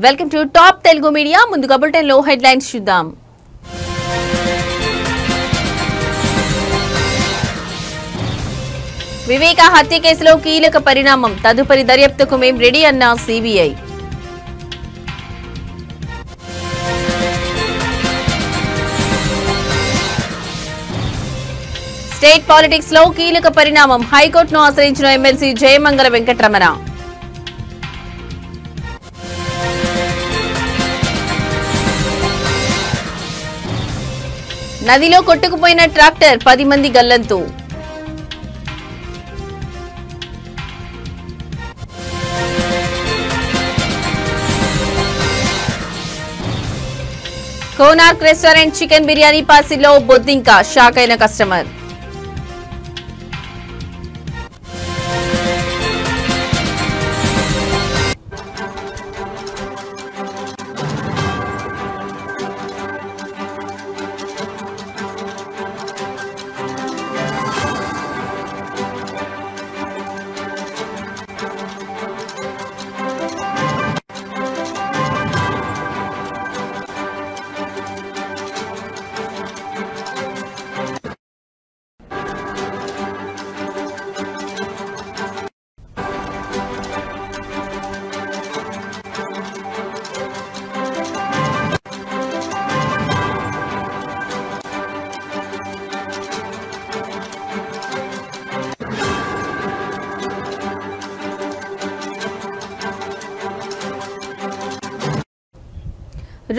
Welcome to top Telugu media. ముందుగా bulletin లో headlines చూద్దాం. వివేక హత్య కేసులో కీలక పరిణామం. తదుపరి దర్యాప్తుకు మేం రెడీ అన్న సిబిఐ. స్టేట్ పాలిటిక్స్ లో కీలక పరిణామం. హైకోర్టును ఆశ్రయించిన ఎమ్మెల్సీ జయమంగళ వెంకటరమణ. నదిలో కొట్టుకుపోయిన ట్రాక్టర్ 10 మంది గల్లంతు. కోనార్క్ రెస్టారెంట్ చికెన్ బిర్యానీ పార్సిల్లో బొద్దింక. షాక్ అయిన కస్టమర్.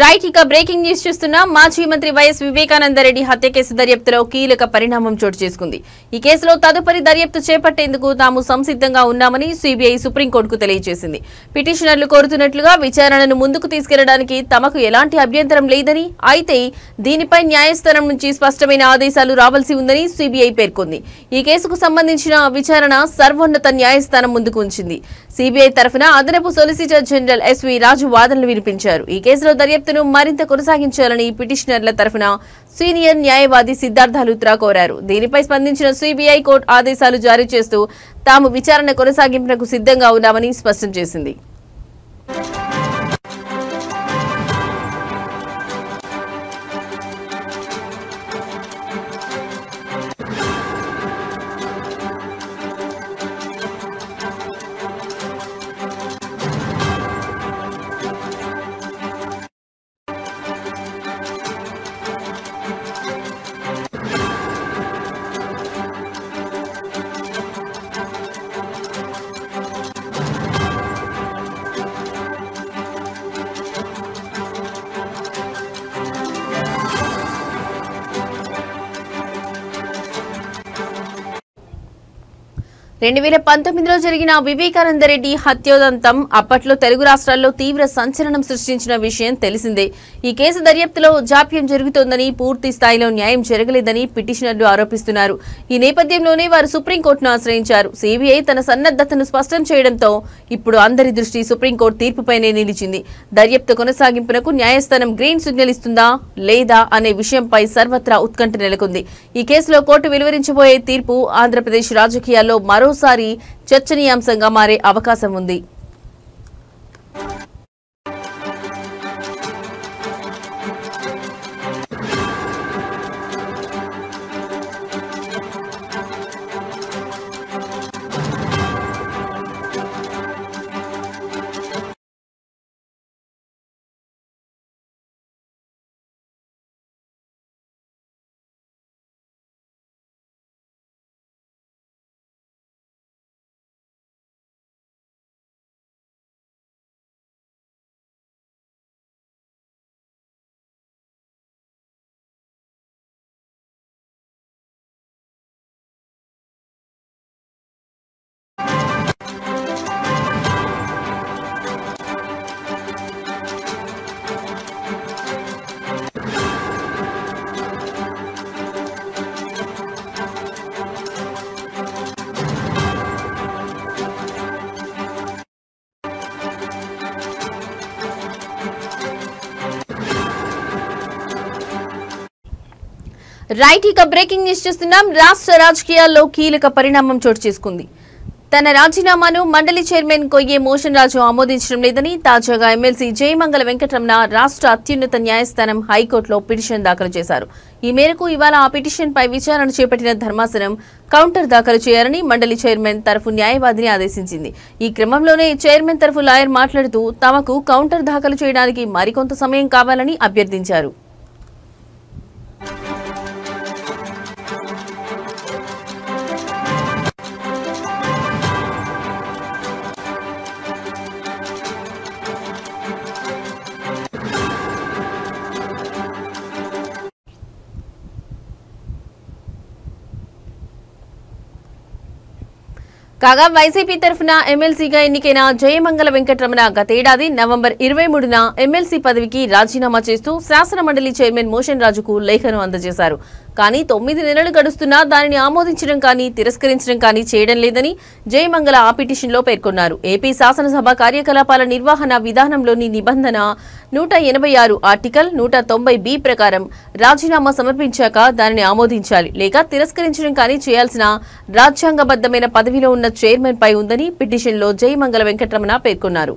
రైట్, ఇక బ్రేకింగ్ న్యూస్ చూస్తున్నాం. మాజీ మంత్రి వైఎస్ వివేకానందరెడ్డి హత్య కేసు దర్యాప్తులో కీలక పరిణామం చోటు చేసుకుంది. ఈ కేసులో తదుపరి దర్యాప్తు చేపట్టేందుకు తాము సంసిద్ధంగా ఉన్నామని సిబిఐ సుప్రీంకోర్టుకు తెలియజేసింది. పిటిషనర్లు కోరుతున్నట్లుగా విచారణను ముందుకు తీసుకెళ్లడానికి తమకు ఎలాంటి అభ్యంతరం లేదని, అయితే దీనిపై న్యాయస్థానం నుంచి స్పష్టమైన ఆదేశాలు రావాల్సి ఉందని సిబిఐ పేర్కొంది. ఈ కేసుకు సంబంధించిన విచారణ సర్వోన్నత న్యాయస్థానం ముందుకు ఉంచింది. సిబిఐ తరఫున అదనపు సొలిసిటర్ జనరల్ ఎస్వి రాజు వాదనలు వినిపించారు. ఈ కేసులో దర్యాప్తును మరింత కొనసాగించాలని పిటిషనర్ల తరఫున సీనియర్ న్యాయవాది సిద్ధార్థ లూత్రా కోరారు. దీనిపై స్పందించిన సిబిఐ కోర్టు ఆదేశాలు జారీ చేస్తూ తాము విచారణ కొనసాగింపునకు సిద్ధంగా ఉన్నామని స్పష్టం చేసింది. రెండు 2019లో జరిగిన వివేకానందరెడ్డి హత్యోదంతం అప్పట్లో తెలుగు రాష్ట్రాల్లో తీవ్ర సంచలనం సృష్టించిన విషయం తెలిసిందే. ఈ కేసు దర్యాప్తులో జాప్యం జరుగుతోందని, పూర్తి స్థాయిలో న్యాయం జరగలేదని పిటిషనర్లు ఆరోపిస్తున్నారు. ఈ నేపథ్యంలోనే వారు సుప్రీంకోర్టును ఆశ్రయించారు. సిబిఐ తన సన్నద్ధతను స్పష్టం చేయడంతో ఇప్పుడు అందరి దృష్టి సుప్రీంకోర్టు తీర్పుపైనే నిలిచింది. దర్యాప్తు కొనసాగింపునకు న్యాయస్థానం గ్రీన్ సిగ్నల్ ఇస్తుందా లేదా అనే విషయంపై సర్వత్రా ఉత్కంఠ నెలకొంది. ఈ కేసులో కోర్టు వెలువరించబోయే తీర్పు ఆంధ్రప్రదేశ్ రాజకీయాల్లో మరోసారి చర్చనీయాంశంగా మారే అవకాశం ఉంది. రైట్, ఇక బ్రేకింగ్ న్యూస్ చూస్తున్నాం. రాష్ట్ర రాజకీయాల్లో కీలక పరిణామం చోటు చేసుకుంది. తన రాజీనామాను మండలి చైర్మన్ కొయ్యే మోషన్ రాజు ఆమోదించడం లేదని తాజాగా ఎమ్మెల్సీ జయమంగళ వెంకటరమణ రాష్ట్ర అత్యున్నత న్యాయస్థానం హైకోర్టులో పిటిషన్ దాఖలు చేశారు. ఈ మేరకు ఇవాళ ఆ పిటిషన్పై విచారణ చేపట్టిన ధర్మాసనం కౌంటర్ దాఖలు చేయాలని మండలి చైర్మన్ తరఫు న్యాయవాదిని ఆదేశించింది. ఈ క్రమంలోనే చైర్మన్ తరఫు లాయర్ మాట్లాడుతూ తమకు కౌంటర్ దాఖలు చేయడానికి మరికొంత సమయం కావాలని అభ్యర్థించారు. కాగా వైసీపీ తరఫున ఎమ్మెల్సీగా ఎన్నికైన జయమంగళ వెంకటరమణ గతేడాది నవంబర్ 23న ఎమ్మెల్సీ పదవికి రాజీనామా చేస్తూ శాసన మండలి చైర్మన్ మోషన్ రాజుకు లేఖను అందజేశారు. కానీ 9 నెలలు గడుస్తున్నా దానిని ఆమోదించడం కానీ తిరస్కరించడం కానీ చేయడం లేదని జయమంగళ ఆ పిటిషన్లో పేర్కొన్నారు. ఏపీ శాసనసభ కార్యకలాపాల నిర్వహణ విధానంలోని నిబంధన 186 ఆర్టికల్ 190B ప్రకారం రాజీనామా సమర్పించాక దానిని ఆమోదించాలి లేక తిరస్కరించడం కానీ చేయాల్సిన రాజ్యాంగబద్ధమైన పదవిలో ఉన్న చైర్మన్ పై ఉందని పిటిషన్లో జయమంగళ వెంకటరమణ పేర్కొన్నారు.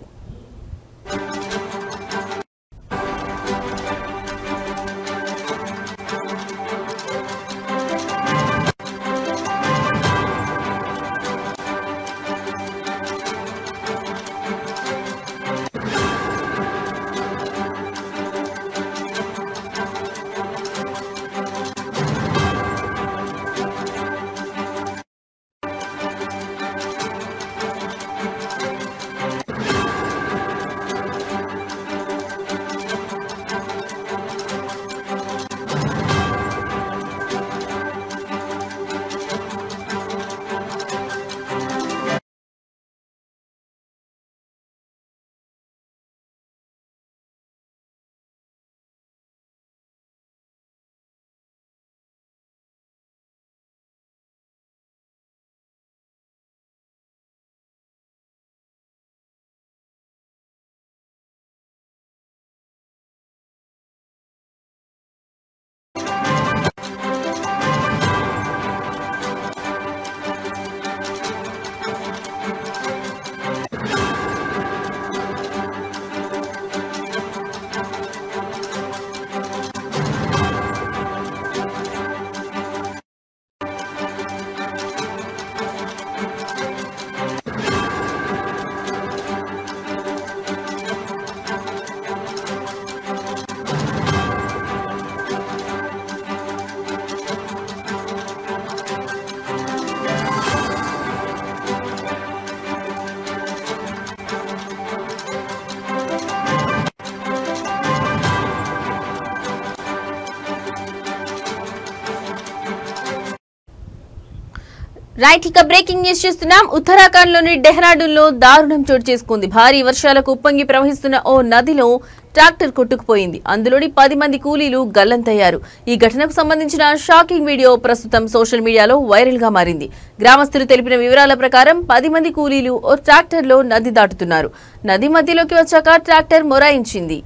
రైట్ ఇక బ్రేకింగ్ న్యూస్ చూస్తున్నాం. ఉత్తరాఖండ్ లోని డెహ్రాడూన్ లో దారుణం చోటు చేసుకుంది. భారీ వర్షాలకు ఉప్పొంగి ప్రవహిస్తున్న ఓ నదిలో ట్రాక్టర్ కొట్టుకుపోయింది. అందులోని 10 మంది కూలీలు గల్లంతయ్యారు. ఈ ఘటనకు సంబంధించిన షాకింగ్ వీడియో ప్రస్తుతం సోషల్ మీడియాలో వైరల్ గా మారింది. గ్రామస్తులు తెలిపిన వివరాల ప్రకారం 10 మంది కూలీలు ఓ ట్రాక్టర్ లో నది దాటుతున్నారు. నది మధ్యలోకి వచ్చాక ట్రాక్టర్ మొరాయించింది.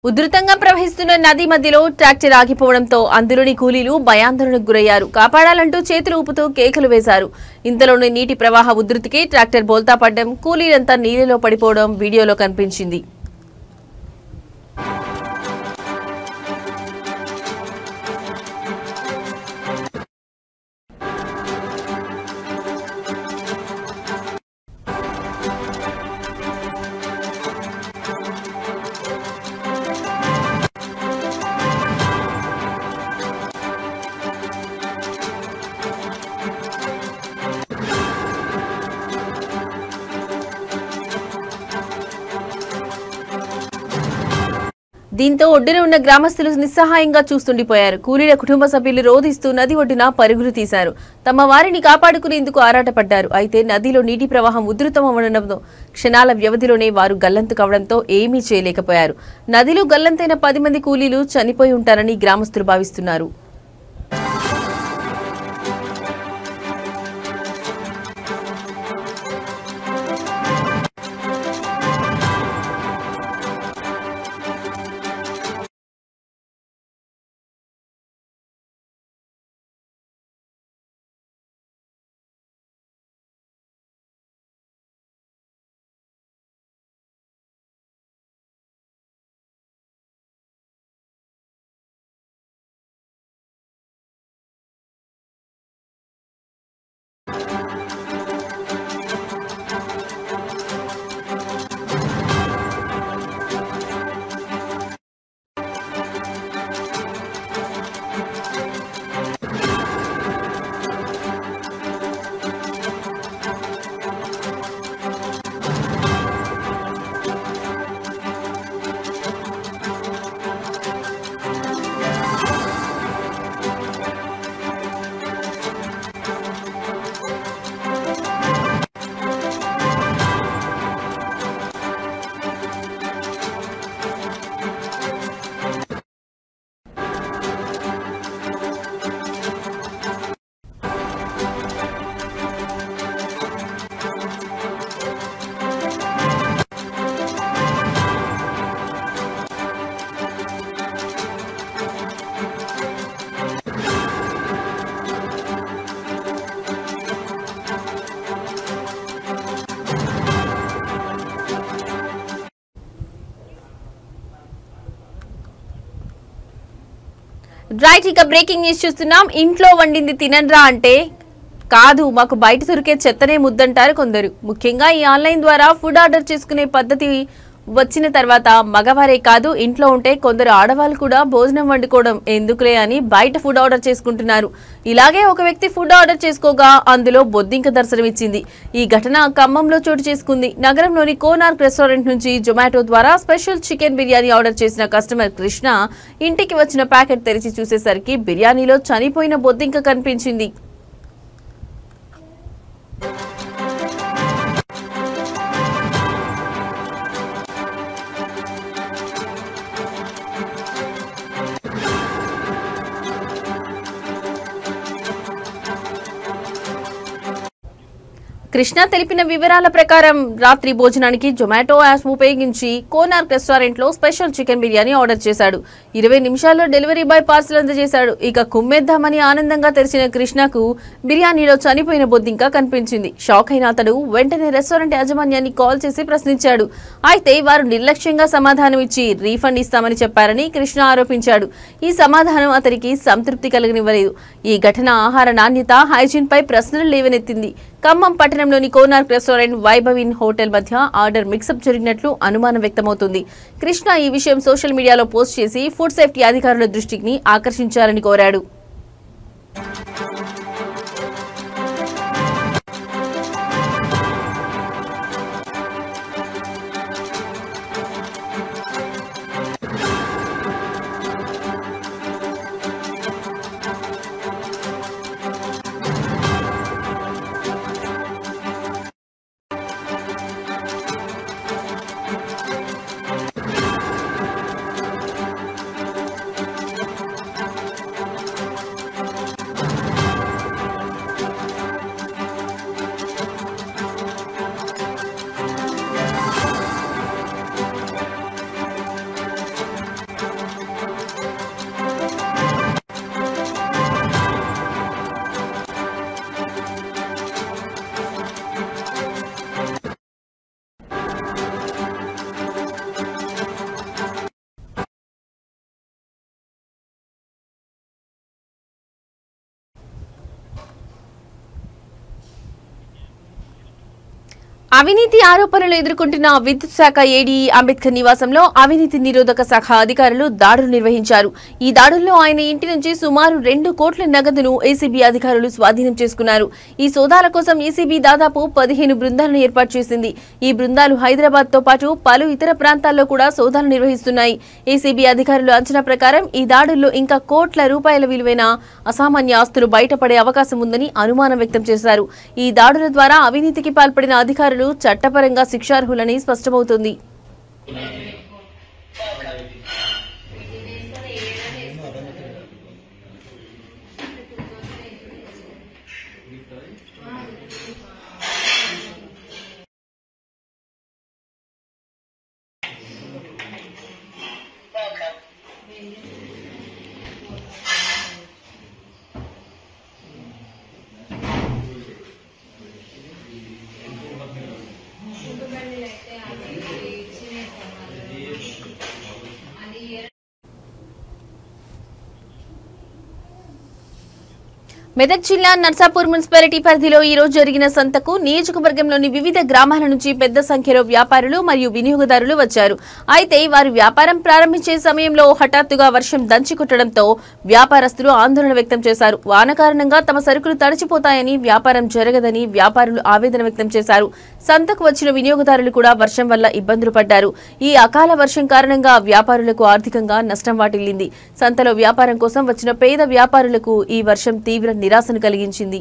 ఉధృతంగా ప్రవహిస్తున్న నది మధ్యలో ట్రాక్టర్ ఆగిపోవడంతో అందులోని కూలీలు భయాందోళనకు గురయ్యారు. కాపాడాలంటూ చేతులు ఊపుతూ కేకలు వేశారు. ఇంతలోని నీటి ప్రవాహ ఉధృతికి ట్రాక్టర్ బోల్తా పడ్డం, కూలీలంతా నీళ్లలో పడిపోవడం వీడియోలో కనిపించింది. దీంతో ఒడ్డున ఉన్న గ్రామస్తులు నిస్సహాయంగా చూస్తుండిపోయారు. కూలీల కుటుంబ సభ్యులు రోధిస్తూ నది ఒడ్డున పరుగులు తీశారు. తమ వారిని కాపాడుకునేందుకు ఆరాటపడ్డారు. అయితే నదిలో నీటి ప్రవాహం ఉధృతమవడంతో క్షణాల వ్యవధిలోనే వారు గల్లంతు కావడంతో ఏమీ చేయలేకపోయారు. నదిలో గల్లంతైన 10 మంది కూలీలు చనిపోయి ఉంటారని గ్రామస్తులు భావిస్తున్నారు. రైట్, ఇక బ్రేకింగ్ న్యూస్ చూస్తున్నాం. ఇంట్లో వండింది తినరా అంటే కాదు, మాకు బయట దొరికే చెత్తనే ముద్దంటారు కొందరు. ముఖ్యంగా ఈ ఆన్లైన్ ద్వారా ఫుడ్ ఆర్డర్ చేసుకునే పద్ధతి వచ్చిన తర్వాత మగవారే కాదు, ఇంట్లో ఉంటే కొందరు ఆడవాళ్ళు కూడా భోజనం వండుకోవడం ఎందుకులే అని బయట ఫుడ్ ఆర్డర్ చేసుకుంటున్నారు. ఇలాగే ఒక వ్యక్తి ఫుడ్ ఆర్డర్ చేసుకోగా అందులో బొద్దింక దర్శనమిచ్చింది. ఈ ఘటన ఖమ్మంలో చోటు చేసుకుంది. నగరంలోని కోనార్క్ రెస్టారెంట్ నుంచి జొమాటో ద్వారా స్పెషల్ చికెన్ బిర్యానీ ఆర్డర్ చేసిన కస్టమర్ కృష్ణ ఇంటికి వచ్చిన ప్యాకెట్ తెరిచి చూసేసరికి బిర్యానీలో చనిపోయిన బొద్దింక కనిపించింది. కృష్ణ తెలిపిన వివరాల ప్రకారం రాత్రి భోజనానికి జొమాటో యాప్ ఉపయోగించి కోనార్క్ రెస్టారెంట్ లో స్పెషల్ చికెన్ బిర్యానీ ఆర్డర్ చేశాడు. 20 నిమిషాల్లో డెలివరీ బాయ్ పార్సల్ అందజేశాడు. ఇక కుమ్మేద్దామని ఆనందంగా తెరిచిన కృష్ణకు బిర్యానీలో చనిపోయిన బొద్దింక కనిపించింది. షాక్ అయిన అతడు వెంటనే రెస్టారెంట్ యాజమాన్యాన్ని కాల్ చేసి ప్రశ్నించాడు. అయితే వారు నిర్లక్ష్యంగా సమాధానం ఇచ్చి రీఫండ్ ఇస్తామని చెప్పారని కృష్ణ ఆరోపించాడు. ఈ సమాధానం అతనికి సంతృప్తి కలిగనివ్వలేదు. ఈ ఘటన ఆహార నాణ్యత, హైజీన్ పై ప్రశ్నలు లేవనెత్తింది. ఖమ్మం పట్టణంలోని కోనార్క్ రెస్టారెంట్ వైభవిన్ హోటల్ మధ్య ఆర్డర్ మిక్సప్ జరిగినట్లు అనుమానం వ్యక్తమవుతుంది. కృష్ణ ఈ విషయం సోషల్ మీడియాలో పోస్ట్ చేసి ఫుడ్ సేఫ్టీ అధికారుల దృష్టికి ఆకర్షించాలని కోరాడు. అవినీతి ఆరోపణలు ఎదుర్కొంటున్న విద్యుత్ శాఖ ఏడీ అంబేద్కర్ నివాసంలో అవినీతి నిరోధక శాఖ అధికారులు దాడులు నిర్వహించారు. ఈ దాడుల్లో ఆయన ఇంటి నుంచి సుమారు 2 కోట్ల నగదును ఏసీబీ అధికారులు స్వాధీనం చేసుకున్నారు. ఈ సోదాల కోసం ఏసీబీ దాదాపు 15 బృందాలను ఏర్పాటు చేసింది. ఈ బృందాలు హైదరాబాద్ తో పాటు పలు ఇతర ప్రాంతాల్లో కూడా సోదాలు నిర్వహిస్తున్నాయి. ఏసీబీ అధికారులు అంచనా ప్రకారం ఈ దాడుల్లో ఇంకా కోట్ల రూపాయల విలువైన అసామాన్య ఆస్తులు బయటపడే అవకాశం ఉందని అనుమానం వ్యక్తం చేశారు. ఈ దాడుల ద్వారా అవినీతికి పాల్పడిన అధికారులు చట్టపరంగా శిక్షార్హులని స్పష్టమవుతుంది. మెదక్ జిల్లా నర్సాపూర్ మున్సిపాలిటీ పరిధిలో ఈ రోజు జరిగిన సంతకు నియోజకవర్గంలోని వివిధ గ్రామాల నుంచి పెద్ద సంఖ్యలో వ్యాపారులు మరియు వినియోగదారులు వచ్చారు. అయితే వారు వ్యాపారం ప్రారంభించే సమయంలో హఠాత్తుగా వర్షం దంచికొట్టడంతో వ్యాపారస్తులు ఆందోళన వ్యక్తం చేశారు. వాన కారణంగా తమ సరుకులు తడిచిపోతాయని, వ్యాపారం జరగదని వ్యాపారులు ఆవేదన వ్యక్తం చేశారు. సంతకు వచ్చిన వినియోగదారులు కూడా వర్షం వల్ల ఇబ్బందులు పడ్డారు. ఈ అకాల వర్షం కారణంగా వ్యాపారులకు ఆర్థికంగా నష్టం వాటిల్లింది. సంతలో వ్యాపారం కోసం వచ్చిన పేద వ్యాపారులకు ఈ వర్షం తీవ్ర నిరాశను కలిగించింది.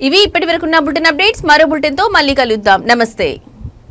ఇవి ఇప్పటివరకున్న బులెటిన్ అప్డేట్స్. మరో బులెటిన్ తో మళ్ళీ కలుద్దాం. నమస్తే.